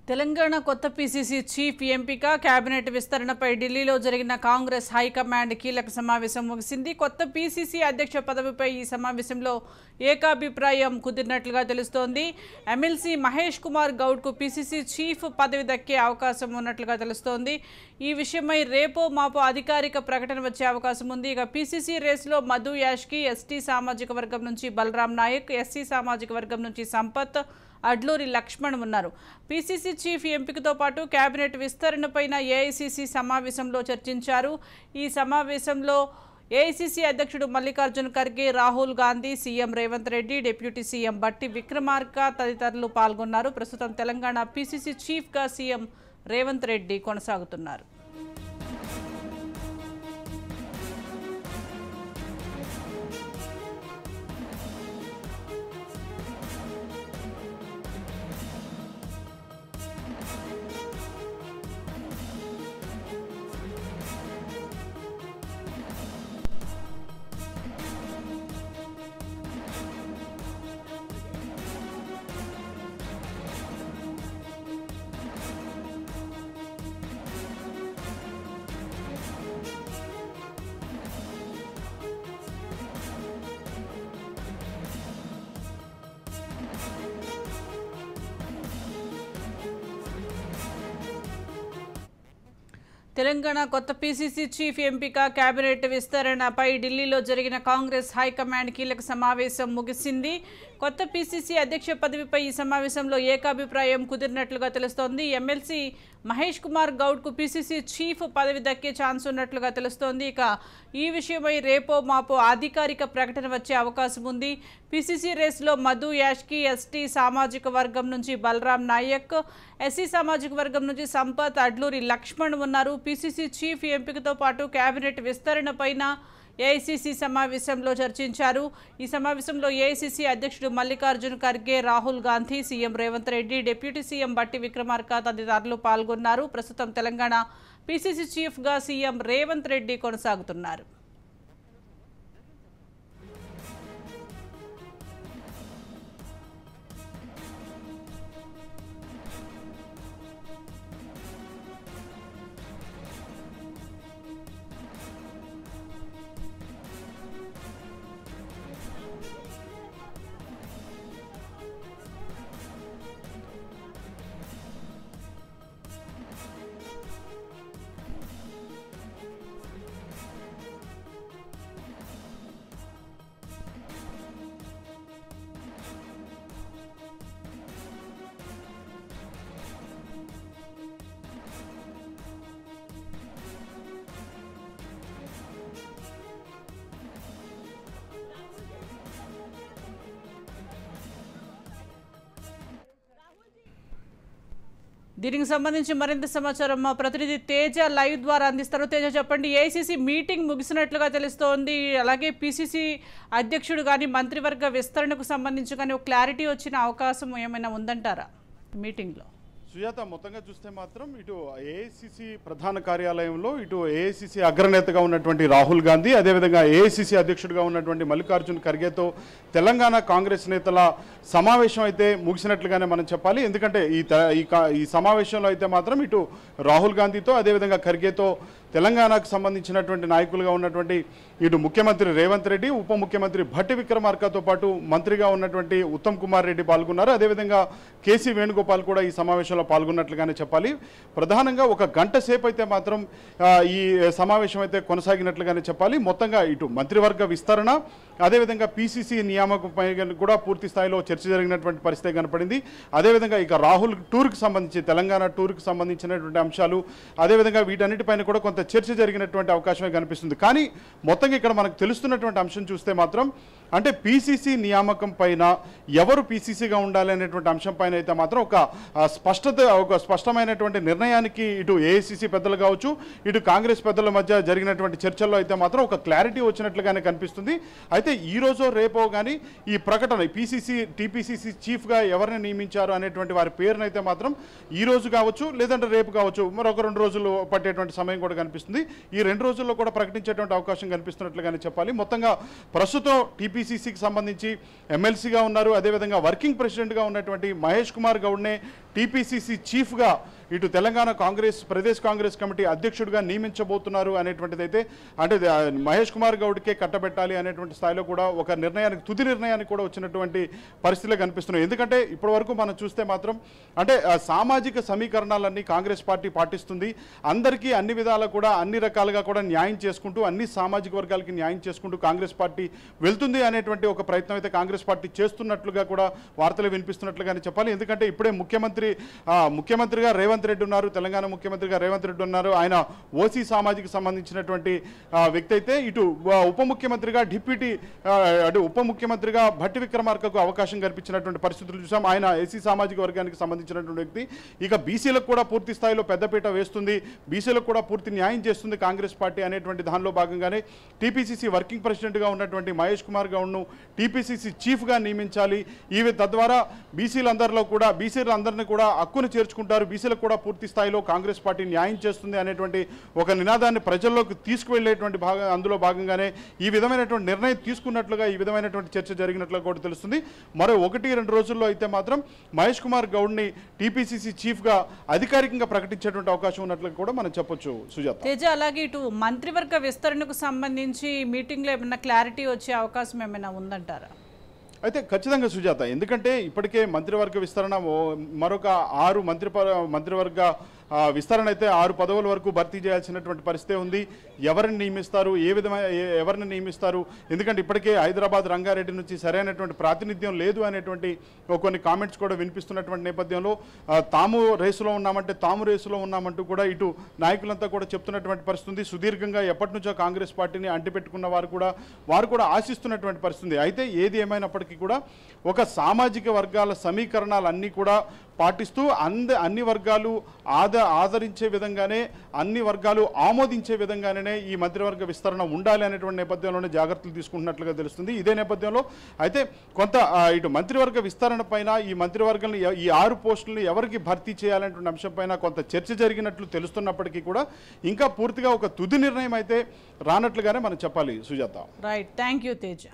తెలంగాణ కొత్త PCC chief ఎంపిక cabinet విస్తరణపై ఢిల్లీలో జరిగిన కాంగ్రెస్ హైకమాండ్ కీలక సమావేశం ముగిసింది. కొత్త పీసీసీ అధ్యక్ష పదవిపై ఈ సమావేశంలో ఏకాభిప్రాయం కుదిరినట్లుగా తెలుస్తోంది. ఎమ్మెల్సీ మహేష్ కుమార్ గౌడ్కు పీసీసీ చీఫ్ పదవి దక్కే అవకాశం ఉన్నట్లుగా తెలుస్తోంది. ఈ విషయమై రేపో మాపో అధికారిక ప్రకటన వచ్చే అవకాశం ఉంది. ఇక పీసీసీ రేసులో మధు యాష్కి, ఎస్టీ సామాజిక వర్గం నుంచి బలరాం నాయక్, ఎస్సీ సామాజిక వర్గం నుంచి సంపత్, అడ్లూరి లక్ష్మణ్ ఉన్నారు. పీసీసీ చీఫ్ ఎంపికతో పాటు కేబినెట్ విస్తరణపైన ఏఐసీసీ సమావేశంలో చర్చించారు. ఈ సమావేశంలో ఏఐసీసీ అధ్యక్షుడు Mallikarjun Kharge, Rahul Gandhi, CM Revanth Reddy, deputy CM బట్టి విక్రమార్క తదితరులు పాల్గొన్నారు. ప్రస్తుతం తెలంగాణ పీసీసీ చీఫ్గా సీఎం రేవంత్ రెడ్డి కొనసాగుతున్నారు. తెలంగాణ కొత్త పీసీసీ చీఫ్ ఎంపిక కేబినెట్ విస్తరణపై ఢిల్లీలో జరిగిన కాంగ్రెస్ హైకమాండ్ కీలక సమావేశం ముగిసింది. కొత్త పీసీసీ అధ్యక్ష పదవిపై ఈ సమావేశంలో ఏకాభిప్రాయం కుదిరినట్లుగా తెలుస్తోంది. ఎమ్మెల్సీ మహేష్ కుమార్ గౌడ్కు పీసీసీ చీఫ్ పదవి దక్కే ఛాన్స్ ఉన్నట్లుగా తెలుస్తోంది. ఇక ఈ విషయమై రేపో మాపో అధికారిక ప్రకటన వచ్చే అవకాశం ఉంది. పీసీసీ రేసులో మధు యాష్కి, ఎస్టీ సామాజిక వర్గం నుంచి బలరాం నాయక్, ఎస్సీ సామాజిక వర్గం నుంచి సంపత్, అడ్లూరి లక్ష్మణ్ ఉన్నారు. పీసీసీ చీఫ్ ఎంపికతో పాటు కేబినెట్ విస్తరణ పైన ఏఐసీసీ సమావేశంలో చర్చించారు. ఈ సమావేశంలో ఏఐసీసీ అధ్యక్షుడు Mallikarjun Kharge, Rahul Gandhi, CM Revanth Reddy, deputy CM బట్టి విక్రమార్క తదితరులు పాల్గొన్నారు. ప్రస్తుతం తెలంగాణ పీసీసీ చీఫ్గా సీఎం రేవంత్ రెడ్డి కొనసాగుతున్నారు. దీనికి సంబంధించి మరింత సమాచారం మా ప్రతినిధి తేజ లైవ్ ద్వారా అందిస్తారు. తేజ, చెప్పండి. ఏఐసీసీ మీటింగ్ ముగిసినట్లుగా తెలుస్తోంది. అలాగే పీసీసీ అధ్యక్షుడు కానీ మంత్రివర్గ విస్తరణకు సంబంధించి కానీ ఒక క్లారిటీ వచ్చిన అవకాశం ఏమైనా ఉందంటారా మీటింగ్లో? సుజాత, మొత్తంగా చూస్తే మాత్రం ఇటు ఏఐసీసీ ప్రధాన కార్యాలయంలో ఇటు ఏఐసీసీ అగ్రనేతగా ఉన్నటువంటి రాహుల్ గాంధీ, అదేవిధంగా ఏఐసీసీ అధ్యక్షుడిగా ఉన్నటువంటి మల్లికార్జున్ ఖర్గేతో తెలంగాణ కాంగ్రెస్ నేతల సమావేశం అయితే ముగిసినట్లుగానే మనం చెప్పాలి. ఎందుకంటే ఈ సమావేశంలో అయితే మాత్రం ఇటు రాహుల్ గాంధీతో అదేవిధంగా ఖర్గేతో తెలంగాణకు సంబంధించినటువంటి నాయకులుగా ఉన్నటువంటి ఇటు ముఖ్యమంత్రి రేవంత్ రెడ్డి, ఉప ముఖ్యమంత్రి భట్టి విక్రమార్కతో పాటు మంత్రిగా ఉన్నటువంటి ఉత్తమ్ కుమార్ రెడ్డి పాల్గొన్నారు. అదేవిధంగా కేసీ వేణుగోపాల్ కూడా ఈ సమావేశంలో పాల్గొన్నట్లుగానే చెప్పాలి. ప్రధానంగా ఒక గంట సేపు అయితే మాత్రం ఈ సమావేశం అయితే కొనసాగినట్లుగానే చెప్పాలి. మొత్తంగా ఇటు మంత్రివర్గ విస్తరణ, అదేవిధంగా పీసీసీ నియామకంపై కూడా పూర్తి స్థాయిలో చర్చ జరిగినటువంటి పరిస్థితి కనపడింది. అదేవిధంగా ఇక రాహుల్ టూర్కి సంబంధించి, తెలంగాణ టూర్కి సంబంధించినటువంటి అంశాలు, అదేవిధంగా వీటన్నిటిపైన కూడా కొంత చర్చ జరిగినటువంటి అవకాశమే కనిపిస్తుంది. కానీ మొత్తంగా ఇక్కడ మనకు తెలుస్తున్నటువంటి అంశం చూస్తే మాత్రం అంటే పీసీసీ నియామకం పైన ఎవరు పీసీసీగా ఉండాలి అనేటువంటి అంశం పైన అయితే మాత్రం ఒక స్పష్టమైనటువంటి నిర్ణయానికి ఇటు ఏఐసీసీ పెద్దలు కావచ్చు, ఇటు కాంగ్రెస్ పెద్దల మధ్య జరిగినటువంటి చర్చల్లో అయితే మాత్రం ఒక క్లారిటీ వచ్చినట్లుగానే కనిపిస్తుంది. అయితే ఈ రోజు రేపో కానీ ఈ ప్రకటన టీపీసీసీ చీఫ్గా ఎవరిని నియమించారు అనేటువంటి వారి పేరునైతే మాత్రం ఈ రోజు కావచ్చు లేదంటే రేపు కావచ్చు, మరొక 2 రోజులు పట్టేటువంటి సమయం కూడా కనిపిస్తుంది. ఈ 2 రోజుల్లో కూడా ప్రకటించేటువంటి అవకాశం కనిపిస్తున్నట్లుగానే చెప్పాలి. మొత్తంగా ప్రస్తుతం టీపీసీ టీపీసీసీకి సంబంధించి ఎమ్మెల్సీగా ఉన్నారు. అదేవిధంగా వర్కింగ్ ప్రెసిడెంట్గా ఉన్నటువంటి మహేష్ కుమార్ గౌడ్నే టీపీసీసీ చీఫ్గా ఇటు తెలంగాణ ప్రదేశ్ కాంగ్రెస్ కమిటీ అధ్యక్షుడిగా నియమించబోతున్నారు అనేటువంటిదైతే అంటే మహేష్ కుమార్ గౌడ్కే కట్టబెట్టాలి అనేటువంటి స్థాయిలో కూడా ఒక తుది నిర్ణయానికి కూడా వచ్చినటువంటి పరిస్థితులు కనిపిస్తున్నాయి. ఎందుకంటే ఇప్పటి వరకు మనం చూస్తే మాత్రం అంటే సామాజిక సమీకరణాలన్నీ కాంగ్రెస్ పార్టీ పాటిస్తుంది. అందరికీ అన్ని విధాలా కూడా అన్ని రకాలుగా కూడా న్యాయం చేసుకుంటూ అన్ని సామాజిక వర్గాలకి న్యాయం చేసుకుంటూ కాంగ్రెస్ పార్టీ వెళ్తుంది అనేటువంటి ఒక ప్రయత్నం అయితే కాంగ్రెస్ పార్టీ చేస్తున్నట్లుగా కూడా వార్తలు వినిపిస్తున్నట్లుగానే చెప్పాలి. ఎందుకంటే ఇప్పుడే ముఖ్యమంత్రిగా రేవంత్ రెడ్డి ఉన్నారు, తెలంగాణ ముఖ్యమంత్రిగా రేవంత్ రెడ్డి ఉన్నారు. ఆయన ఓసీ సామాజిక సంబంధించినటువంటి వ్యక్తి అయితే ఇటు ఉప ముఖ్యమంత్రిగా భట్టి విక్రమార్కకు అవకాశం కల్పించినటువంటి పరిస్థితులు చూసాం. ఆయన ఎస్సీ సామాజిక వర్గానికి సంబంధించినటువంటి వ్యక్తి. ఇక బీసీలకు కూడా పూర్తి స్థాయిలో పెద్దపీట వేస్తుంది, బీసీలకు కూడా పూర్తి న్యాయం చేస్తుంది కాంగ్రెస్ పార్టీ అనేటువంటి దానిలో భాగంగానే టీపీసీసీ వర్కింగ్ ప్రెసిడెంట్గా ఉన్నటువంటి మహేష్ కుమార్ గౌడ్ను టీపీసీసీ చీఫ్గా నియమించాలి. తద్వారా బీసీలందరినీ కూడా హక్కును చేర్చుకుంటారు, బీసీలకు కూడా పూర్తి స్థాయిలో కాంగ్రెస్ పార్టీ న్యాయం చేస్తుంది అనేటువంటి ఒక నినాదాన్ని ప్రజల్లోకి తీసుకువెళ్లేటువంటి అందులో భాగంగానే ఈ విధమైనటువంటి నిర్ణయం తీసుకున్నట్లుగా ఈ విధమైనటువంటి చర్చ జరిగినట్లుగా కూడా తెలుస్తుంది. మరో 1-2 రోజుల్లో అయితే మాత్రం మహేష్ కుమార్ గౌడ్ని టీపీసీసీ చీఫ్గా అధికారికంగా ప్రకటించేటువంటి అవకాశం ఉన్నట్లుగా కూడా మనం చెప్పొచ్చు. సుజాత తేజ, అలాగే ఇటు మంత్రివర్గ విస్తరణకు సంబంధించి మీటింగ్లో ఏమైనా క్లారిటీ వచ్చే అవకాశం ఏమైనా ఉందంటారా? అయితే ఖచ్చితంగా సుజాత, ఎందుకంటే ఇప్పటికే మంత్రివర్గ విస్తరణ మరొక 6 మంత్రివర్గ విస్తరణ అయితే 6 పదవుల వరకు భర్తీ చేయాల్సినటువంటి పరిస్థితి ఉంది. ఎవరిని నియమిస్తారు, ఎవరిని నియమిస్తారు, ఎందుకంటే ఇప్పటికే హైదరాబాద్ రంగారెడ్డి నుంచి సరైనటువంటి ప్రాతినిధ్యం లేదు అనేటువంటి కొన్ని కామెంట్స్ కూడా వినిపిస్తున్నటువంటి నేపథ్యంలో తాము రేసులో ఉన్నామంటూ కూడా ఇటు నాయకులంతా కూడా చెప్తున్నటువంటి పరిస్థితి. సుదీర్ఘంగా ఎప్పటి నుంచో కాంగ్రెస్ పార్టీని అంటిపెట్టుకున్న వారు కూడా ఆశిస్తున్నటువంటి పరిస్థితి. అయితే ఏది ఏమైనప్పటికీ కూడా ఒక సామాజిక వర్గాల సమీకరణాలన్నీ కూడా పాటిస్తూ అన్ని వర్గాలు ఆదరించే విధంగానే, అన్ని వర్గాలు ఆమోదించే విధంగానే ఈ మంత్రివర్గ విస్తరణ ఉండాలి అనేటువంటి నేపథ్యంలోనే జాగ్రత్తలు తీసుకుంటున్నట్లుగా తెలుస్తుంది. ఇదే నేపథ్యంలో అయితే కొంత ఇటు మంత్రివర్గ విస్తరణ పైన ఈ మంత్రివర్గాన్ని ఈ 6 పోస్టులను ఎవరికి భర్తీ చేయాలనేటువంటి అంశం పైన కొంత చర్చ జరిగినట్లు తెలుస్తున్నప్పటికీ కూడా ఇంకా పూర్తిగా ఒక తుది నిర్ణయం అయితే రానట్లుగానే మనం చెప్పాలి. Sujatha. Right, thank you Teja.